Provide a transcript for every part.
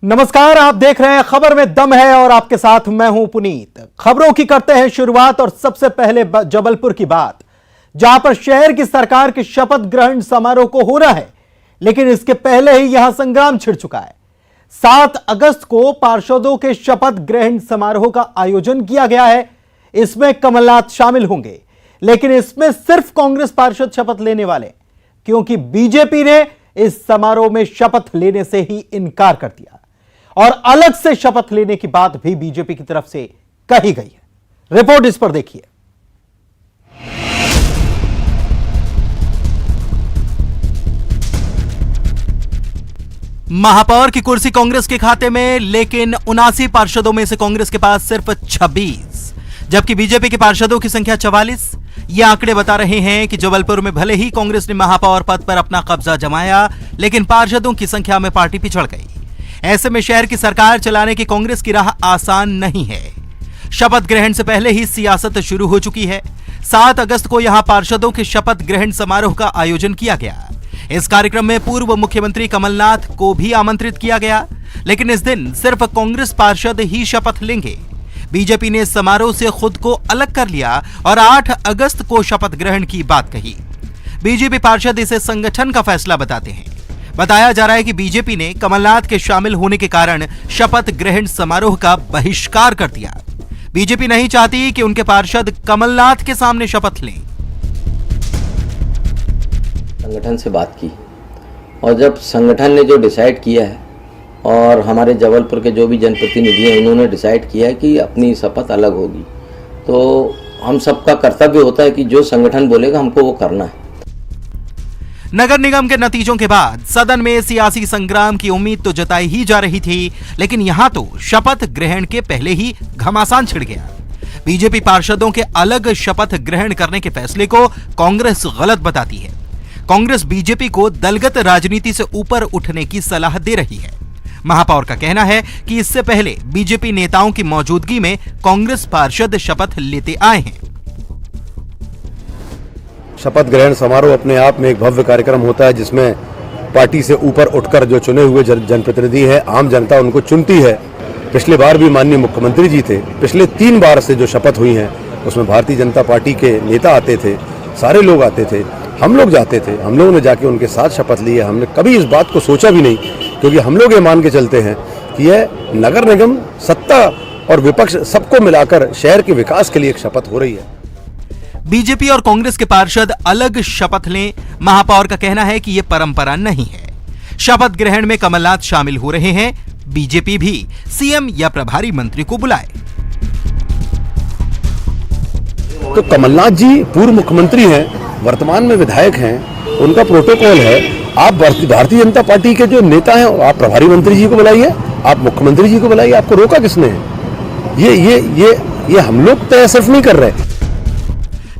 नमस्कार, आप देख रहे हैं खबर में दम है और आपके साथ मैं हूं पुनीत। खबरों की करते हैं शुरुआत और सबसे पहले जबलपुर की बात, जहां पर शहर की सरकार के शपथ ग्रहण समारोह को हो रहा है, लेकिन इसके पहले ही यहां संग्राम छिड़ चुका है। 7 अगस्त को पार्षदों के शपथ ग्रहण समारोह का आयोजन किया गया है। इसमें कमलनाथ शामिल होंगे, लेकिन इसमें सिर्फ कांग्रेस पार्षद शपथ लेने वाले, क्योंकि बीजेपी ने इस समारोह में शपथ लेने से ही इनकार कर दिया और अलग से शपथ लेने की बात भी बीजेपी की तरफ से कही गई है। रिपोर्ट इस पर देखिए। महापौर की कुर्सी कांग्रेस के खाते में, लेकिन 79 पार्षदों में से कांग्रेस के पास सिर्फ 26, जबकि बीजेपी के पार्षदों की संख्या 44। ये आंकड़े बता रहे हैं कि जबलपुर में भले ही कांग्रेस ने महापौर पद पर अपना कब्जा जमाया, लेकिन पार्षदों की संख्या में पार्टी पिछड़ गई। ऐसे में शहर की सरकार चलाने की कांग्रेस की राह आसान नहीं है। शपथ ग्रहण से पहले ही सियासत शुरू हो चुकी है। 7 अगस्त को यहां पार्षदों के शपथ ग्रहण समारोह का आयोजन किया गया। इस कार्यक्रम में पूर्व मुख्यमंत्री कमलनाथ को भी आमंत्रित किया गया, लेकिन इस दिन सिर्फ कांग्रेस पार्षद ही शपथ लेंगे। बीजेपी ने इस समारोह से खुद को अलग कर लिया और 8 अगस्त को शपथ ग्रहण की बात कही। बीजेपी पार्षद इसे संगठन का फैसला बताते हैं। बताया जा रहा है कि बीजेपी ने कमलनाथ के शामिल होने के कारण शपथ ग्रहण समारोह का बहिष्कार कर दिया। बीजेपी नहीं चाहती कि उनके पार्षद कमलनाथ के सामने शपथ लें। संगठन से बात की और जब संगठन ने जो डिसाइड किया है और हमारे जबलपुर के जो भी जनप्रतिनिधि हैं, इन्होंने डिसाइड किया है कि अपनी शपथ अलग होगी, तो हम सबका कर्तव्य होता है कि जो संगठन बोलेगा हमको वो करना है। नगर निगम के नतीजों के बाद सदन में सियासी संग्राम की उम्मीद तो जताई ही जा रही थी, लेकिन यहां तो शपथ ग्रहण के पहले ही घमासान छिड़ गया। बीजेपी पार्षदों के अलग शपथ ग्रहण करने के फैसले को कांग्रेस गलत बताती है। कांग्रेस बीजेपी को दलगत राजनीति से ऊपर उठने की सलाह दे रही है। महापौर का कहना है कि इससे पहले बीजेपी नेताओं की मौजूदगी में कांग्रेस पार्षद शपथ लेते आए हैं। शपथ ग्रहण समारोह अपने आप में एक भव्य कार्यक्रम होता है, जिसमें पार्टी से ऊपर उठकर जो चुने हुए जनप्रतिनिधि हैं, आम जनता उनको चुनती है। पिछले बार भी माननीय मुख्यमंत्री जी थे। पिछले 3 बार से जो शपथ हुई हैं उसमें भारतीय जनता पार्टी के नेता आते थे, सारे लोग आते थे, हम लोग जाते थे। हम लोगों ने जाके उनके साथ शपथ ली है। हमने कभी इस बात को सोचा भी नहीं, क्योंकि हम लोग ये मान के चलते हैं कि यह नगर निगम, सत्ता और विपक्ष सबको मिलाकर शहर के विकास के लिए एक शपथ हो रही है। बीजेपी और कांग्रेस के पार्षद अलग शपथ लें, महापौर का कहना है कि यह परंपरा नहीं है। शपथ ग्रहण में कमलनाथ शामिल हो रहे हैं, बीजेपी भी सीएम या प्रभारी मंत्री को बुलाए। तो कमलनाथ जी पूर्व मुख्यमंत्री हैं, वर्तमान में विधायक हैं, उनका प्रोटोकॉल है। आप भारतीय जनता पार्टी के जो नेता हैं, आप प्रभारी मंत्री जी को बुलाइए, आप मुख्यमंत्री जी को बुलाइए। आपको रोका किसने है? ये हम लोग तय सिर्फ नहीं कर रहे।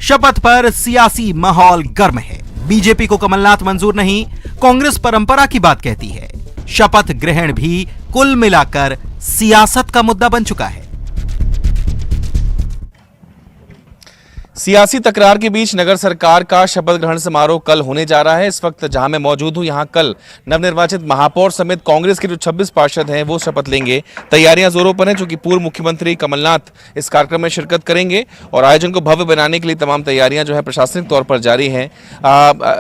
शपथ पर सियासी माहौल गर्म है। बीजेपी को कमलनाथ मंजूर नहीं, कांग्रेस परंपरा की बात कहती है। शपथ ग्रहण भी कुल मिलाकर सियासत का मुद्दा बन चुका है। सियासी तकरार के बीच नगर सरकार का शपथ ग्रहण समारोह कल होने जा रहा है। इस वक्त जहां मैं मौजूद हूं, यहां कल नवनिर्वाचित महापौर समेत कांग्रेस के जो 26 पार्षद हैं वो शपथ लेंगे। तैयारियां जोरों पर हैं, चूंकि पूर्व मुख्यमंत्री कमलनाथ इस कार्यक्रम में शिरकत करेंगे और आयोजन को भव्य बनाने के लिए तमाम तैयारियां जो है प्रशासनिक तौर पर जारी हैं।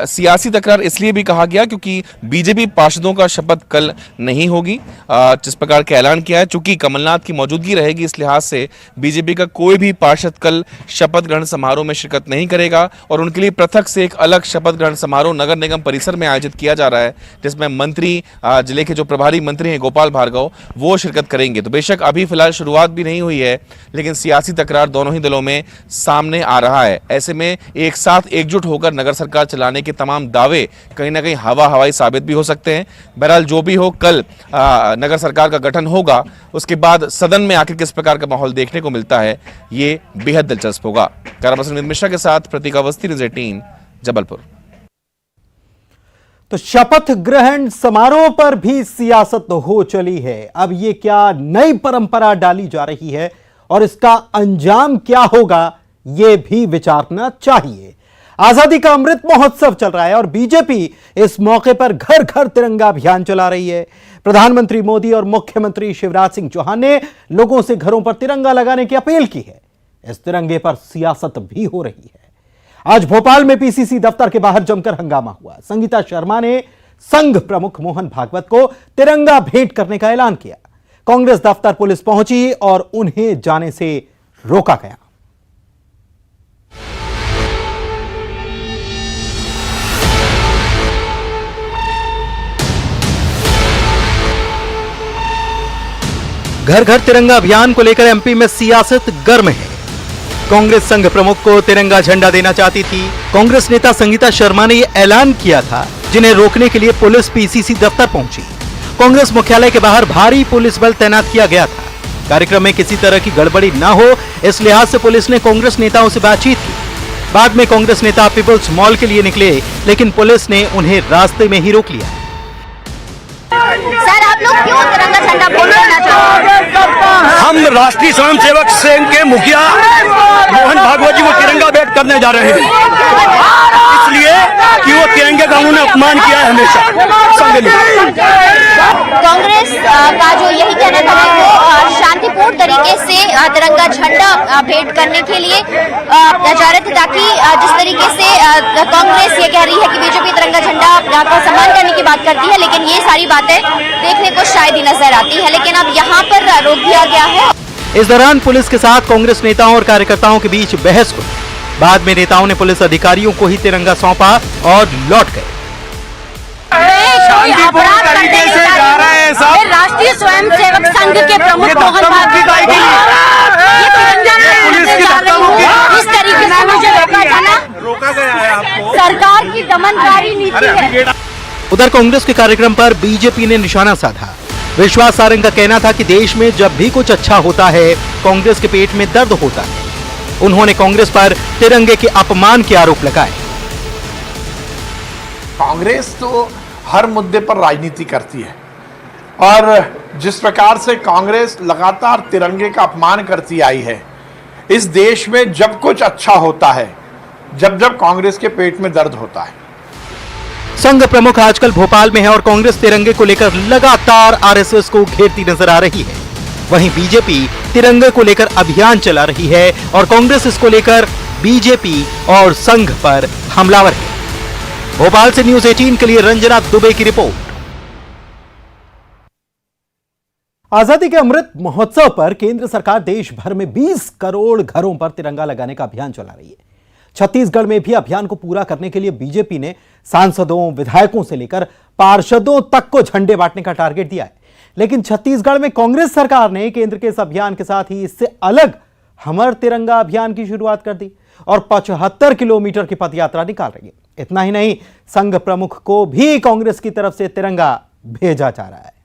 सियासी तकरार इसलिए भी कहा गया क्योंकि बीजेपी पार्षदों का शपथ कल नहीं होगी, जिस प्रकार का ऐलान किया है। चूंकि कमलनाथ की मौजूदगी रहेगी, इस लिहाज से बीजेपी का कोई भी पार्षद कल शपथ ग्रहण समारोह में शिरकत नहीं करेगा और उनके लिए पृथक से एक अलग शपथ ग्रहण समारोह नगर निगम परिसर में आयोजित किया जा रहा है, जिसमें मंत्री, जिले के जो प्रभारी मंत्री हैं गोपाल भार्गव, वो शिरकत करेंगे। तो बेशक अभी फिलहाल शुरुआत भी नहीं हुई है, लेकिन सियासी तकरार दोनों ही दलों में सामने आ रहा है। ऐसे में एक साथ एकजुट होकर नगर सरकार चलाने के तमाम दावे कहीं ना कहीं हवाई साबित भी हो सकते हैं। बहरहाल जो भी हो, कल नगर सरकार का गठन होगा, उसके बाद सदन में आखिर किस प्रकार का माहौल देखने को मिलता है, ये बेहद दिलचस्प होगा। मिश्रा के साथ प्रतीक अवस्थी, न्यूज़ 18 जबलपुर। तो शपथ ग्रहण समारोह पर भी सियासत हो चली है। अब ये क्या नई परंपरा डाली जा रही है और इसका अंजाम क्या होगा, ये भी विचारना चाहिए। आजादी का अमृत महोत्सव चल रहा है और बीजेपी इस मौके पर घर घर तिरंगा अभियान चला रही है। प्रधानमंत्री मोदी और मुख्यमंत्री शिवराज सिंह चौहान ने लोगों से घरों पर तिरंगा लगाने की अपील की है। इस तिरंगे पर सियासत भी हो रही है। आज भोपाल में पीसीसी दफ्तर के बाहर जमकर हंगामा हुआ। संगीता शर्मा ने संघ प्रमुख मोहन भागवत को तिरंगा भेंट करने का ऐलान किया। कांग्रेस दफ्तर पुलिस पहुंची और उन्हें जाने से रोका गया। घर घर तिरंगा अभियान को लेकर एमपी में सियासत गर्म है। कांग्रेस संघ प्रमुख को तिरंगा झंडा देना चाहती थी। कांग्रेस नेता संगीता शर्मा ने यह ऐलान किया था, जिन्हें रोकने के लिए पुलिस पीसीसी दफ्तर पहुंची। कांग्रेस मुख्यालय के बाहर भारी पुलिस बल तैनात किया गया था। कार्यक्रम में किसी तरह की गड़बड़ी न हो, इस लिहाज से पुलिस ने कांग्रेस नेताओं से बातचीत की। बाद में कांग्रेस नेता पीपुल्स मॉल के लिए निकले, लेकिन पुलिस ने उन्हें रास्ते में ही रोक लिया। सर, आप लोग क्यों तिरंगा झंडा भेंट करना चाहते हैं? हम राष्ट्रीय स्वयंसेवक संघ के मुखिया मोहन भागवत जी को तिरंगा भेंट करने जा रहे हैं, इसलिए कि वो तिरंगे का उन्होंने अपमान किया है हमेशा संघ ने। कांग्रेस का जो यही कहना था कि वो शांतिपूर्ण तरीके से तिरंगा झंडा भेंट करने के लिए जा रहे थे, ताकि जिस तरीके से कांग्रेस ये कह रही है कि बीजेपी तिरंगा झंडा का सम्मान करने की बात करती है, लेकिन ये सारी बातें देखने को शायद ही नजर आती है, लेकिन अब यहाँ पर रोक दिया गया है। इस दौरान पुलिस के साथ कांग्रेस नेताओं और कार्यकर्ताओं के बीच बहस हुई। बाद में नेताओं ने पुलिस अधिकारियों को ही तिरंगा सौंपा और लौट गए। शांतिपूर्ण तरीके से जा रहे हैं सब। राष्ट्रीय स्वयंसेवक संघ के प्रमुख मोहन भागवत इस तरीके से मुझे रोका गया है आपको। सरकार की दमनकारी नीति है। उधर कांग्रेस के कार्यक्रम पर बीजेपी ने निशाना साधा। विश्वास सारंग का कहना था कि देश में जब भी कुछ अच्छा होता है, कांग्रेस के पेट में दर्द होता है। उन्होंने कांग्रेस पर तिरंगे के अपमान के आरोप लगाए। कांग्रेस तो हर मुद्दे पर राजनीति करती है और जिस प्रकार से कांग्रेस लगातार तिरंगे का अपमान करती आई है, इस देश में जब कुछ अच्छा होता है, जब जब कांग्रेस के पेट में दर्द होता है। संघ प्रमुख आजकल भोपाल में है और कांग्रेस तिरंगे को लेकर लगातार आरएसएस को घेरती नजर आ रही है। वहीं बीजेपी तिरंगे को लेकर अभियान चला रही है और कांग्रेस इसको लेकर बीजेपी और संघ पर हमलावर है। भोपाल से न्यूज 18 के लिए रंजना दुबे की रिपोर्ट। आजादी के अमृत महोत्सव पर केंद्र सरकार देश भर में 20 करोड़ घरों पर तिरंगा लगाने का अभियान चला रही है। छत्तीसगढ़ में भी अभियान को पूरा करने के लिए बीजेपी ने सांसदों, विधायकों से लेकर पार्षदों तक को झंडे बांटने का टारगेट दिया है। लेकिन छत्तीसगढ़ में कांग्रेस सरकार ने केंद्र के इस अभियान के साथ ही इससे अलग हमर तिरंगा अभियान की शुरुआत कर दी और 75 किलोमीटर की पदयात्रा निकाल रही है। इतना ही नहीं, संघ प्रमुख को भी कांग्रेस की तरफ से तिरंगा भेजा जा रहा है।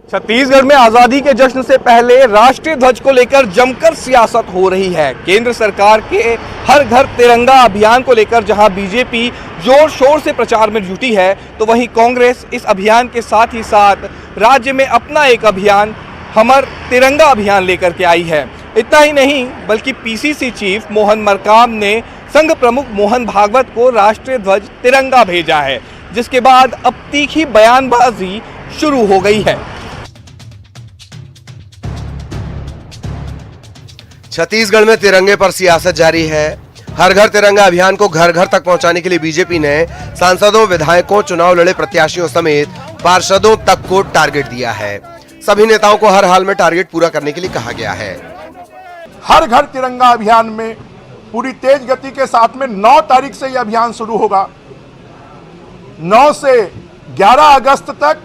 छत्तीसगढ़ में आजादी के जश्न से पहले राष्ट्रीय ध्वज को लेकर जमकर सियासत हो रही है। केंद्र सरकार के हर घर तिरंगा अभियान को लेकर जहां बीजेपी जोर शोर से प्रचार में जुटी है, तो वहीं कांग्रेस इस अभियान के साथ ही साथ राज्य में अपना एक अभियान हमर तिरंगा अभियान लेकर के आई है। इतना ही नहीं, बल्कि पीसीसी चीफ मोहन मरकाम ने संघ प्रमुख मोहन भागवत को राष्ट्रीय ध्वज तिरंगा भेजा है, जिसके बाद अब तीखी बयानबाजी शुरू हो गई है। छत्तीसगढ़ में तिरंगे पर सियासत जारी है। हर घर तिरंगा अभियान को घर घर तक पहुंचाने के लिए बीजेपी ने सांसदों, विधायकों, चुनाव लड़े प्रत्याशियों समेत पार्षदों तक को टारगेट दिया है। सभी नेताओं को हर हाल में टारगेट पूरा करने के लिए कहा गया है। हर घर तिरंगा अभियान में पूरी तेज गति के साथ में 9 तारीख से यह अभियान शुरू होगा। 9 से 11 अगस्त तक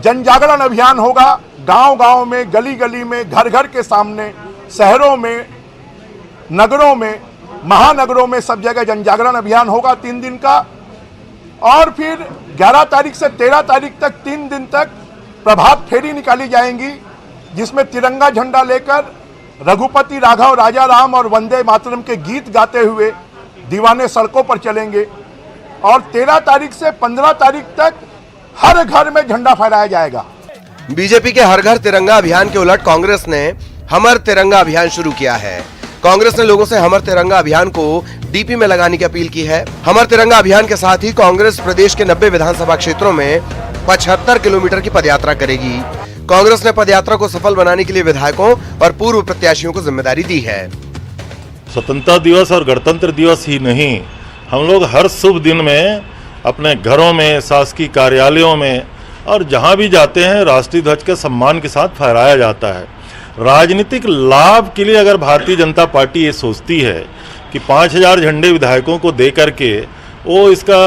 जन जागरण अभियान होगा। गांव-गांव में, गली-गली में, घर-घर के सामने, शहरों में, नगरों में, महानगरों में सब जगह जन जागरण अभियान होगा 3 दिन का। और फिर 11 तारीख से 13 तारीख तक 3 दिन तक प्रभात फेरी निकाली जाएंगी, जिसमें तिरंगा झंडा लेकर रघुपति राघव, राजा राम और वंदे मातरम के गीत गाते हुए दीवाने सड़कों पर चलेंगे। और 13 तारीख से 15 तारीख तक हर घर में झंडा फहराया जाएगा। बीजेपी के हर घर तिरंगा अभियान के उलट कांग्रेस ने हमर तिरंगा अभियान शुरू किया है। कांग्रेस ने लोगों से हमर तिरंगा अभियान को डीपी में लगाने की अपील की है। हमर तिरंगा अभियान के साथ ही कांग्रेस प्रदेश के 90 विधानसभा क्षेत्रों में 75 किलोमीटर की पदयात्रा करेगी। कांग्रेस ने पदयात्रा को सफल बनाने के लिए विधायकों और पूर्व प्रत्याशियों को जिम्मेदारी दी है। स्वतंत्रता दिवस और गणतंत्र दिवस ही नहीं, हम लोग हर शुभ दिन में अपने घरों में, शासकीय कार्यालयों में और जहां भी जाते हैं राष्ट्रीय ध्वज के सम्मान के साथ फहराया जाता है। राजनीतिक लाभ के लिए अगर भारतीय जनता पार्टी ये सोचती है कि 5000 झंडे विधायकों को दे करके वो इसका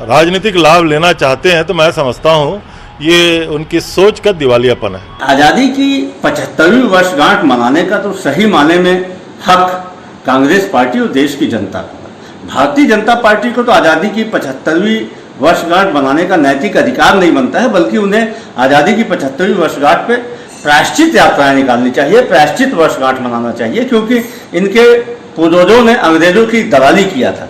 राजनीतिक लाभ लेना चाहते हैं, तो मैं समझता हूँ ये उनकी सोच का दिवालियापन है। आज़ादी की 75वीं वर्षगांठ मनाने का तो सही माने में हक कांग्रेस पार्टी और देश की जनता को। भारतीय जनता पार्टी को तो आज़ादी की 75वीं वर्षगांठ मनाने का नैतिक अधिकार नहीं बनता है, बल्कि उन्हें आज़ादी की 75वीं वर्षगांठ पे प्रायश्चित यात्राएं निकालनी चाहिए, प्रायश्चित वर्षगांठ मनाना चाहिए, क्योंकि इनके पूर्वजों ने अंग्रेजों की दलाली किया था।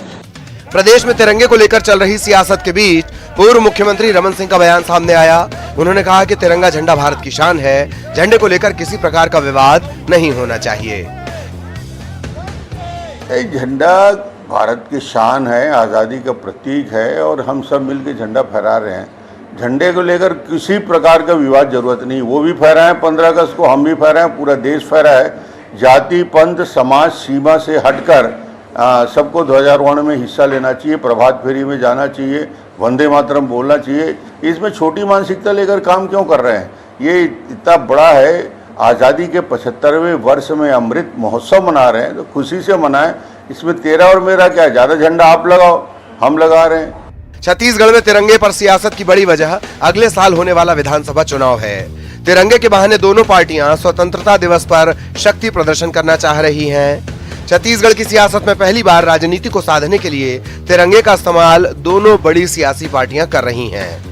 प्रदेश में तिरंगे को लेकर चल रही सियासत के बीच पूर्व मुख्यमंत्री रमन सिंह का बयान सामने आया। उन्होंने कहा कि तिरंगा झंडा भारत की शान है, झंडे को लेकर किसी प्रकार का विवाद नहीं होना चाहिए। झंडा भारत की शान है, आज़ादी का प्रतीक है और हम सब मिलकर झंडा फहरा रहे हैं। झंडे को लेकर किसी प्रकार का विवाद जरूरत नहीं, वो भी फहराएं 15 अगस्त को, हम भी फहराएं, पूरा देश फहराए। जाति, पंथ, समाज, सीमा से हटकर सबको ध्वजारोहण में हिस्सा लेना चाहिए, प्रभात फेरी में जाना चाहिए, वंदे मातरम बोलना चाहिए। इसमें छोटी मानसिकता लेकर काम क्यों कर रहे हैं? ये इतना बड़ा है, आज़ादी के 75वें वर्ष में अमृत महोत्सव मना रहे हैं, तो खुशी से मनाएं। इसमें तेरा और मेरा क्या, ज़्यादा झंडा आप लगाओ, हम लगा रहे हैं। छत्तीसगढ़ में तिरंगे पर सियासत की बड़ी वजह अगले साल होने वाला विधानसभा चुनाव है। तिरंगे के बहाने दोनों पार्टियां स्वतंत्रता दिवस पर शक्ति प्रदर्शन करना चाह रही हैं। छत्तीसगढ़ की सियासत में पहली बार राजनीति को साधने के लिए तिरंगे का इस्तेमाल दोनों बड़ी सियासी पार्टियां कर रही हैं।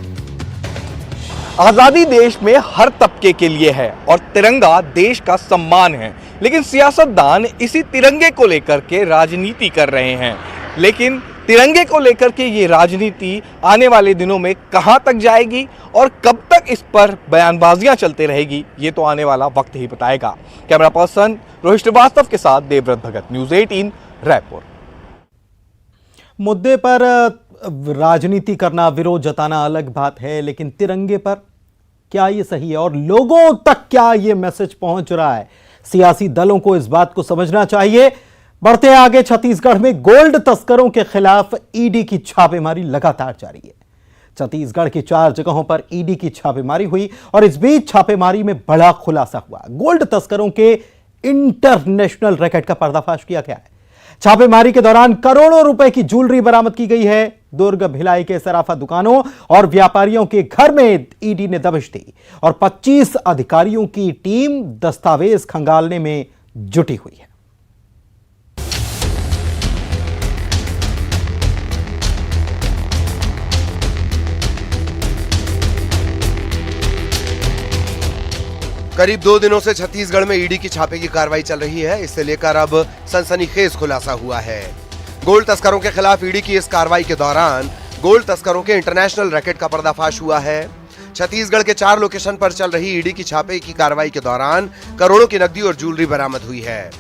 आजादी देश में हर तबके के लिए है और तिरंगा देश का सम्मान है, लेकिन सियासतदान इसी तिरंगे को लेकर के राजनीति कर रहे हैं। लेकिन तिरंगे को लेकर के ये राजनीति आने वाले दिनों में कहां तक जाएगी और कब तक इस पर बयानबाजियां चलते रहेगी, ये तो आने वाला वक्त ही बताएगा। कैमरा पर्सन रोहित श्रीवास्तव के साथ देवव्रत भगत, न्यूज़ 18 रायपुर। मुद्दे पर राजनीति करना, विरोध जताना अलग बात है, लेकिन तिरंगे पर क्या ये सही है और लोगों तक क्या ये मैसेज पहुंच रहा है? सियासी दलों को इस बात को समझना चाहिए। बढ़ते आगे, छत्तीसगढ़ में गोल्ड तस्करों के खिलाफ ईडी की छापेमारी लगातार जारी है। छत्तीसगढ़ की 4 जगहों पर ईडी की छापेमारी हुई और इस बीच छापेमारी में बड़ा खुलासा हुआ। गोल्ड तस्करों के इंटरनेशनल रैकेट का पर्दाफाश किया गया है। छापेमारी के दौरान करोड़ों रुपए की ज्वेलरी बरामद की गई है। दुर्ग, भिलाई के सराफा दुकानों और व्यापारियों के घर में ईडी ने दबिश दी और 25 अधिकारियों की टीम दस्तावेज खंगालने में जुटी हुई है। करीब 2 दिनों से छत्तीसगढ़ में ईडी की छापे की कार्रवाई चल रही है। इससे लेकर अब सनसनीखेज खुलासा हुआ है। गोल्ड तस्करों के खिलाफ ईडी की इस कार्रवाई के दौरान गोल्ड तस्करों के इंटरनेशनल रैकेट का पर्दाफाश हुआ है। छत्तीसगढ़ के 4 लोकेशन पर चल रही ईडी की छापे की कार्रवाई के दौरान करोड़ों की नकदी और ज्वेलरी बरामद हुई है।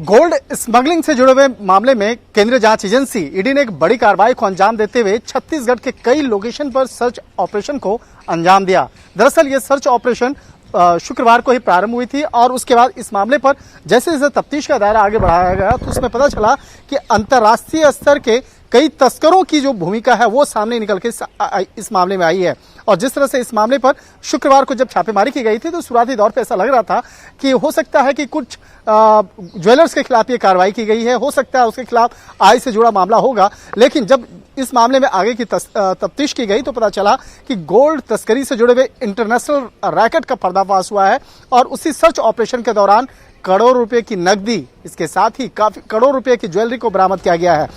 गोल्ड स्मगलिंग से जुड़े हुए मामले में केंद्रीय जांच एजेंसी ईडी ने एक बड़ी कार्रवाई को अंजाम देते हुए छत्तीसगढ़ के कई लोकेशन पर सर्च ऑपरेशन को अंजाम दिया। दरअसल ये सर्च ऑपरेशन शुक्रवार को ही प्रारंभ हुई थी और उसके बाद इस मामले पर जैसे जैसे तफ्तीश का दायरा आगे बढ़ाया गया तो उसमें पता चला कि अंतर्राष्ट्रीय स्तर के कई तस्करों की जो भूमिका है वो सामने निकल के इस मामले में आई है। और जिस तरह से इस मामले पर शुक्रवार को जब छापेमारी की गई थी तो शुरुआती दौर पे ऐसा लग रहा था कि हो सकता है कि कुछ ज्वेलर्स के खिलाफ ये कार्रवाई की गई है, हो सकता है उसके खिलाफ आय से जुड़ा मामला होगा। लेकिन जब इस मामले में आगे की तफ्तीश की गई तो पता चला कि गोल्ड तस्करी से जुड़े हुए इंटरनेशनल रैकेट का पर्दाफाश हुआ है और उसी सर्च ऑपरेशन के दौरान करोड़ रुपए की नकदी, इसके साथ ही काफी करोड़ रुपए की ज्वेलरी को बरामद किया गया है।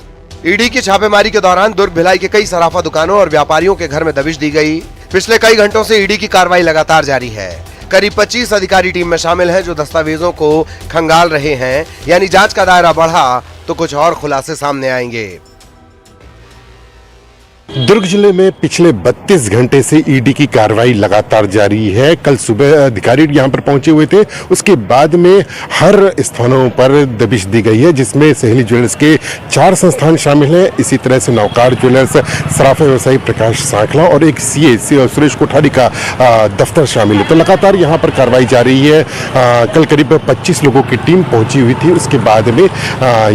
ईडी की छापेमारी के दौरान दुर्ग, भिलाई के कई सराफा दुकानों और व्यापारियों के घर में दबिश दी गई। पिछले कई घंटों से ईडी की कार्रवाई लगातार जारी है। करीब 25 अधिकारी टीम में शामिल हैं जो दस्तावेजों को खंगाल रहे हैं। यानी जांच का दायरा बढ़ा तो कुछ और खुलासे सामने आएंगे। दुर्ग जिले में पिछले 32 घंटे से ईडी की कार्रवाई लगातार जारी है। कल सुबह अधिकारी यहां पर पहुंचे हुए थे, उसके बाद में हर स्थानों पर दबिश दी गई है, जिसमें सहेली ज्वेलर्स के 4 संस्थान शामिल हैं। इसी तरह से नौकार ज्वेलर्स, सराफा व्यवसायी प्रकाश सांखला और एक सीए सुरेश कोठारी का दफ्तर शामिल है। तो लगातार यहां पर कार्रवाई जारी है। कल करीब 25 लोगों की टीम पहुंची हुई थी, उसके बाद में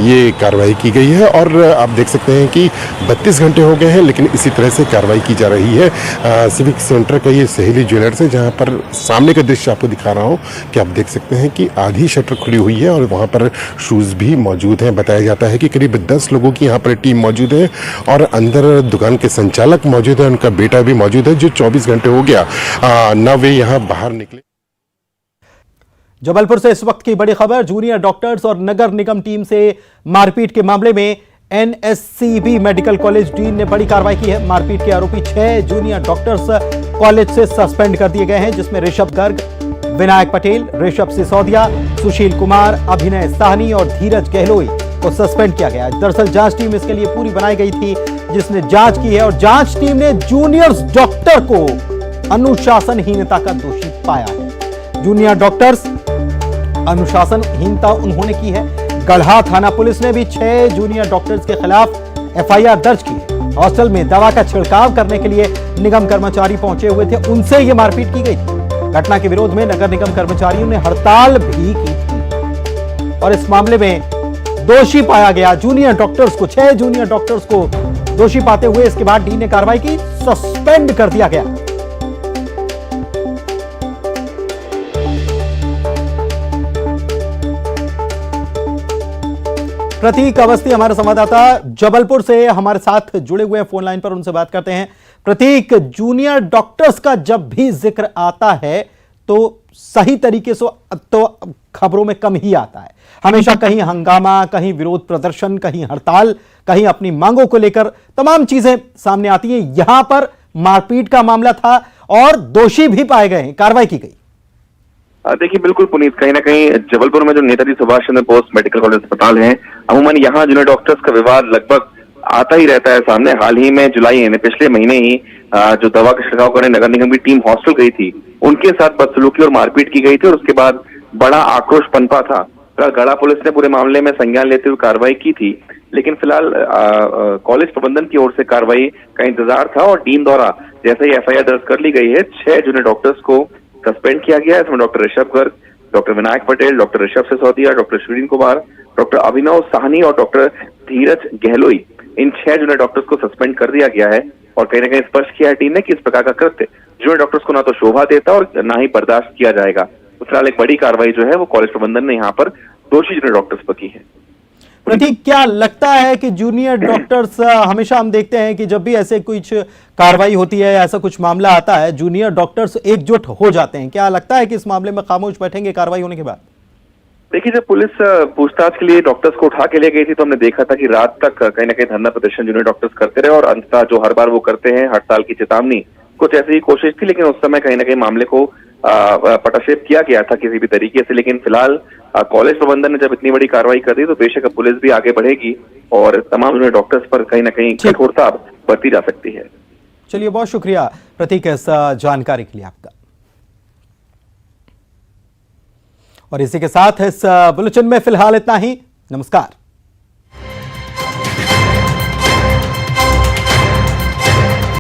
ये कार्रवाई की गई है और आप देख सकते हैं कि 32 घंटे हो गए हैं, लेकिन इसी तरह से कार्रवाई की जा रही है। सिविक सेंटर का ये सहेली ज्वेलर्स है, जहां पर सामने का दृश्य आपको दिखा रहा हूं कि आप देख सकते हैं कि आधी शटर खुली हुई है और वहां पर शूज भी मौजूद हैं। बताया जाता है कि करीब 10 लोगों की यहां पर टीम मौजूद है और अंदर दुकान के संचालक मौजूद है, उनका बेटा भी मौजूद है, जो 24 घंटे हो गया न वे यहां बाहर निकले। जबलपुर से इस वक्त की बड़ी खबर, जूनियर डॉक्टर्स और नगर निगम टीम से मारपीट के मामले में एनएससीबी मेडिकल कॉलेज डीन ने बड़ी कार्रवाई की है। मारपीट के आरोपी 6 जूनियर डॉक्टर्स कॉलेज से सस्पेंड कर दिए गए हैं, जिसमें ऋषभ गर्ग, विनायक पटेल, ऋषभ सिसोदिया, सुशील कुमार, अभिनय साहनी और धीरज गहलोई को सस्पेंड किया गया है। दरअसल जांच टीम इसके लिए पूरी बनाई गई थी, जिसने जांच की है और जांच टीम ने जूनियर डॉक्टर को अनुशासनहीनता का दोषी पाया है। जूनियर डॉक्टर्स अनुशासनहीनता उन्होंने की है। गढ़ा थाना पुलिस ने भी 6 जूनियर डॉक्टर्स के खिलाफ एफआईआर दर्ज की है। हॉस्टल में दवा का छिड़काव करने के लिए निगम कर्मचारी पहुंचे हुए थे, उनसे यह मारपीट की गई थी। घटना के विरोध में नगर निगम कर्मचारियों ने हड़ताल भी की थी और इस मामले में दोषी पाया गया जूनियर डॉक्टर्स को। 6 जूनियर डॉक्टर्स को दोषी पाते हुए इसके बाद डी ने कार्रवाई की, सस्पेंड कर दिया गया। प्रतीक अवस्थी हमारे संवाददाता जबलपुर से हमारे साथ जुड़े हुए हैं फोन लाइन पर, उनसे बात करते हैं। प्रतीक, जूनियर डॉक्टर्स का जब भी जिक्र आता है तो सही तरीके से तो खबरों में कम ही आता है। हमेशा कहीं हंगामा, कहीं विरोध प्रदर्शन, कहीं हड़ताल, कहीं अपनी मांगों को लेकर तमाम चीजें सामने आती हैं। यहां पर मारपीट का मामला था और दोषी भी पाए गए हैं, कार्रवाई की गई। देखिए बिल्कुल पुनीत, कहीं ना कहीं जबलपुर में जो नेताजी सुभाष चंद्र बोस मेडिकल कॉलेज अस्पताल है, अमूमन यहाँ जूनियर डॉक्टर्स का विवाद लगभग आता ही रहता है सामने। हाल ही में जुलाई यानी पिछले महीने ही जो दवा का छिड़काव करने नगर निगम की टीम हॉस्टल गई थी, उनके साथ बदसलूकी और मारपीट की गई थी और उसके बाद बड़ा आक्रोश पनपा था। गढ़ा पुलिस ने पूरे मामले में संज्ञान लेते हुए कार्रवाई की थी, लेकिन फिलहाल कॉलेज प्रबंधन की ओर से कार्रवाई का इंतजार था और टीम द्वारा जैसे ही एफआईआर दर्ज कर ली गई है, 6 जूनियर डॉक्टर्स को सस्पेंड किया गया है। इसमें doctor Rishabh Garg, doctor Vinayak Patel, doctor Rishabh Sisodia, doctor Sushil Kumar, doctor Abhinav Sahni और डॉक्टर धीरज गहलोई, इन 6 जूनियर डॉक्टर्स को सस्पेंड कर दिया गया है। और कहीं ना कहीं स्पष्ट किया है टीम ने कि इस प्रकार का कृत्य जूनियर डॉक्टर्स को ना तो शोभा देता और ना ही बर्दाश्त किया जाएगा। तो फिलहाल एक बड़ी कार्रवाई जो है वो कॉलेज प्रबंधन ने यहाँ पर दोषी जूनियर डॉक्टर्स पर की है। प्रतीक, क्या लगता है कि जूनियर डॉक्टर्स, हमेशा हम देखते हैं कि जब भी ऐसे कुछ कार्रवाई होती है, ऐसा कुछ मामला आता है, जूनियर डॉक्टर्स एकजुट हो जाते हैं। क्या लगता है कि इस मामले में खामोश बैठेंगे कार्रवाई होने के बाद? देखिए, जब पुलिस पूछताछ के लिए डॉक्टर्स को उठा के ले गई थी तो हमने देखा था कि रात तक कहीं ना कहीं धरना प्रदर्शन जूनियर डॉक्टर्स करते रहे और अंततः जो हर बार वो करते हैं हड़ताल की चेतावनी, कुछ ऐसी ही कोशिश थी, लेकिन उस समय कहीं ना कहीं मामले को पटाक्षेप किया गया था किसी भी तरीके से। लेकिन फिलहाल कॉलेज प्रबंधन ने जब इतनी बड़ी कार्रवाई कर दी तो बेशक पुलिस भी आगे बढ़ेगी और तमाम जूनियर डॉक्टर्स पर कहीं ना कहीं कठोरता बरती जा सकती है। चलिए, बहुत शुक्रिया प्रतीक इस जानकारी के लिए आपका। और इसी के साथ इस बुलेटिन में फिलहाल इतना ही। नमस्कार।